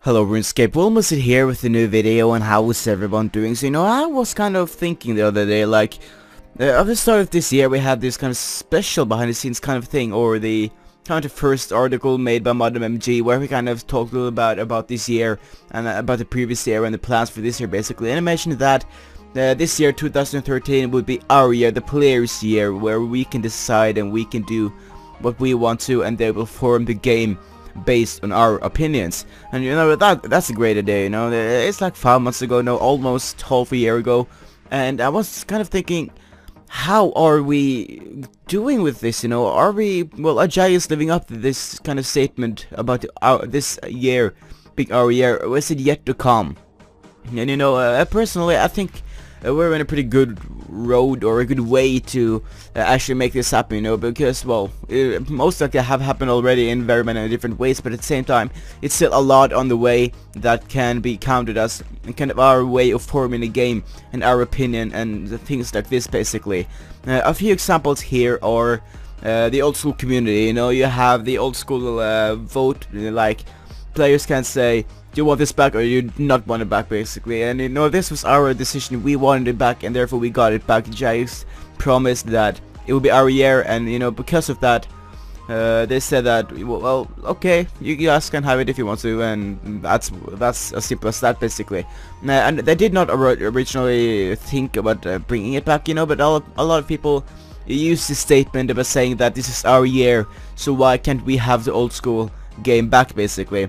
Hello Runescape, Wilmus here with a new video, and how is everyone doing? So I was kind of thinking the other day, like, at the start of this year we had this kind of special behind the scenes kind of thing, or the kind of first article made by ModMMG, where we kind of talked a little about this year, and about the previous year and the plans for this year basically, and I mentioned that this year 2013 would be our year, the players' year, where we can decide and we can do what we want to, and they will form the game based on our opinions. And that's a great idea. It's like 5 months ago, no, almost half a year ago, and I was kind of thinking, how are we doing with this? Are we, well, are Jagex living up to this kind of statement about this year being our year, or is it yet to come? And personally I think we're in a pretty good road, or a good way to actually make this happen, because, well, it most likely have happened already in very many different ways, but at the same time it's still a lot on the way that can be counted as kind of our way of forming a game and our opinion and things like this basically. A few examples here are the old school community. You have the old school vote, like players can say, do you want this back or you do not want it back basically, and this was our decision. We wanted it back and therefore we got it back. Jagex promised that it would be our year, and because of that they said that, well, okay, you guys can have it if you want to, and that's as simple as that basically. And they did not originally think about bringing it back, but a lot of people use this statement about saying that this is our year, so why can't we have the old school game back basically.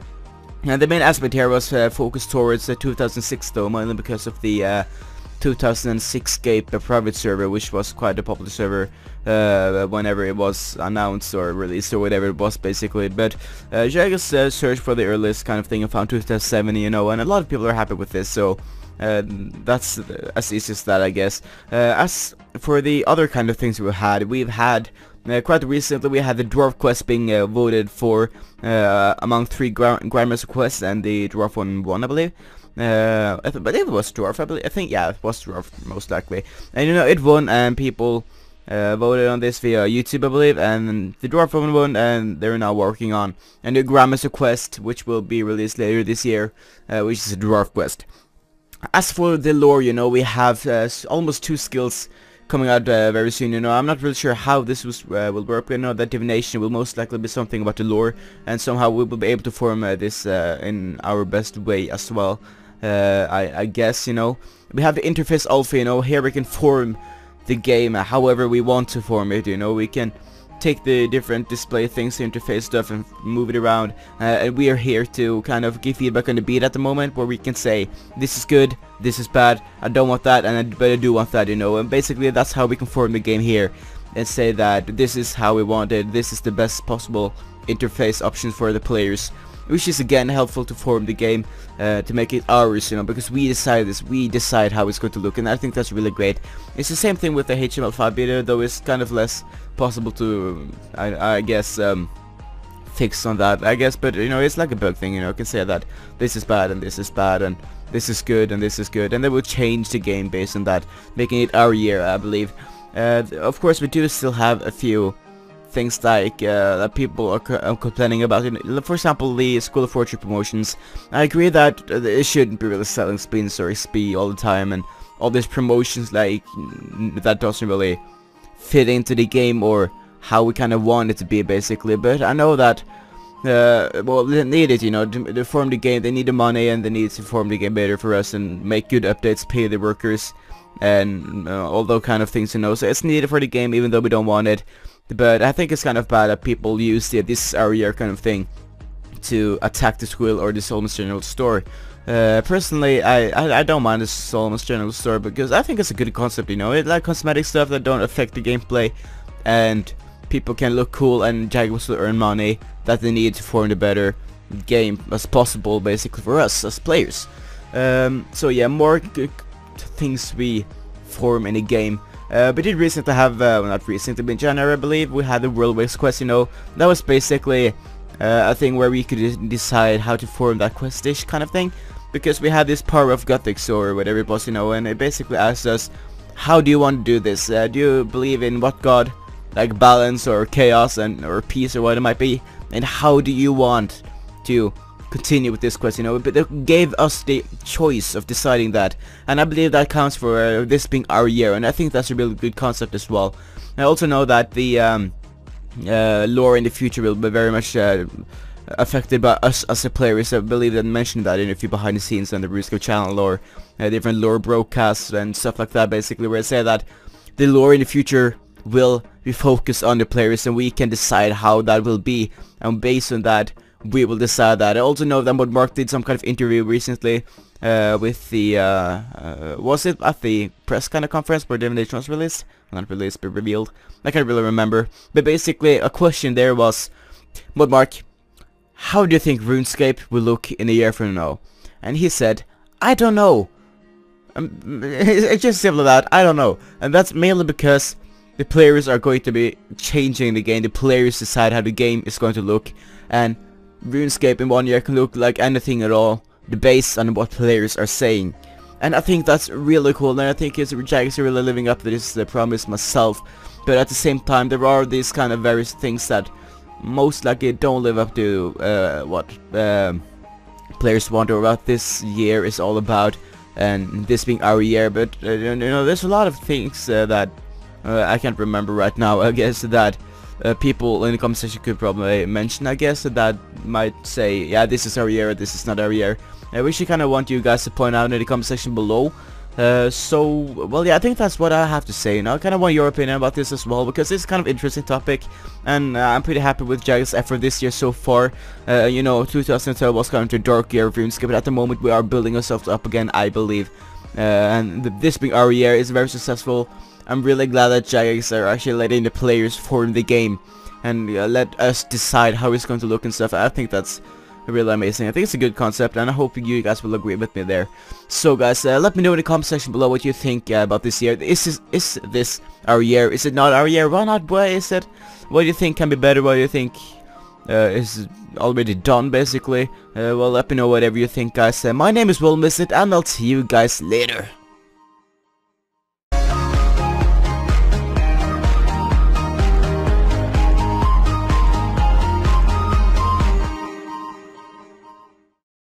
And the main aspect here was focused towards the 2006 though, mainly because of the 2006 Scape private server, which was quite a popular server whenever it was announced or released or whatever it was basically. But Jagex searched for the earliest kind of thing and found 2007, and a lot of people are happy with this, so that's as easy as that, I guess. As for the other kind of things we've had quite recently, we had the Dwarf Quest being voted for among 3 Grandmaster quests, and the Dwarf one won, I believe. I believe it was Dwarf, I think, yeah, it was Dwarf, most likely. And it won, and people voted on this via YouTube, I believe, and the Dwarf one won, and they're now working on a new Grandmaster quest, which will be released later this year, which is a Dwarf Quest. As for the lore, we have almost 2 skills coming out very soon. I'm not really sure how this will work. I know that divination will most likely be something about the lore, and somehow we will be able to form this in our best way as well. I guess, we have the interface alpha, here we can form the game however we want to form it. We can take the different display things, interface stuff, and move it around, and we are here to kind of give feedback on the beat at the moment, where we can say, this is good, this is bad, I don't want that, and but I do want that, and basically that's how we can form the game here, and say that this is how we want it, this is the best possible interface options for the players, which is again helpful to form the game, to make it ours, because we decide this, we decide how it's going to look, and I think that's really great. It's the same thing with the HTML5 beta, though it's kind of less possible to, I guess, fix on that, I guess, but it's like a bug thing, you can say that this is bad and this is bad and this is good and this is good, and they will change the game based on that, making it our year, I believe. Of course, we do still have a few things like that people are complaining about. For example, the School of Fortune promotions. I agree that it shouldn't be really selling spins or XP all the time, and all these promotions like that doesn't really fit into the game or how we kind of want it to be basically. But I know that well, they need it, to form the game. They need the money, and they need to form the game better for us and make good updates, pay the workers, and all those kind of things, so it's needed for the game even though we don't want it. But I think it's kind of bad that people use the this is our year kind of thing to attack the Squill or the Solomons General Store. Personally, I don't mind the Solomons General Store, because I think it's a good concept, it's like cosmetic stuff that don't affect the gameplay, and people can look cool, and Jagex will earn money that they need to form the better game as possible basically for us as players. So yeah, more good things we form in a game. We did recently have, well, not recently, but in January I believe, we had the World Waves quest, that was basically a thing where we could decide how to form that quest-ish kind of thing, because we had this power of Gothics or whatever it was, and it basically asked us, how do you want to do this? Do you believe in what god, like balance or chaos or peace or what it might be, and how do you want to continue with this quest, you know, but they gave us the choice of deciding that, and I believe that counts for this being our year, and I think that's a really good concept as well. I also know that the lore in the future will be very much affected by us as a players. I believe they mentioned that in a few behind the scenes on the Runescape channel, or different lore broadcasts and stuff like that, basically, where I say that the lore in the future will be focused on the players, and we can decide how that will be, and based on that we will decide that. I also know that Mark did some kind of interview recently with the was it at the press kind of conference where the invitation was released? Not released, but revealed. I can't really remember. But basically a question there was, Mark, how do you think RuneScape will look in a year from now? And he said, I don't know. It's just simple as that, I don't know. And that's mainly because the players are going to be changing the game. The players decide how the game is going to look, and RuneScape in 1 year can look like anything at all, based on what players are saying. And I think that's really cool, and I think Jagex really living up to this promise myself. But at the same time, there are these kind of various things that most likely don't live up to what players want, or what this year is all about, and this being our year. But you know, there's a lot of things that I can't remember right now, I guess, that people in the comment section could probably mention, I guess, that might say, yeah, this is our year, this is not our year. I wish I kind of want you guys to point out in the comment section below. So, well, yeah, I think that's what I have to say. Now, I kind of want your opinion about this as well, because it's kind of interesting topic, and I'm pretty happy with Jagex' effort this year so far. You know, 2012 was kind of the dark year of RuneScape, but at the moment we are building ourselves up again, I believe. And this being our year is very successful. I'm really glad that Jagex are actually letting the players form the game, and let us decide how it's going to look and stuff. I think that's really amazing. I think it's a good concept, and I hope you guys will agree with me there. So guys, let me know in the comment section below what you think about this year. Is this our year? Is it not our year? Why not? Why is it? What do you think can be better? What do you think is already done, basically? Well, let me know whatever you think, guys. My name is Will Miss It, and I'll see you guys later.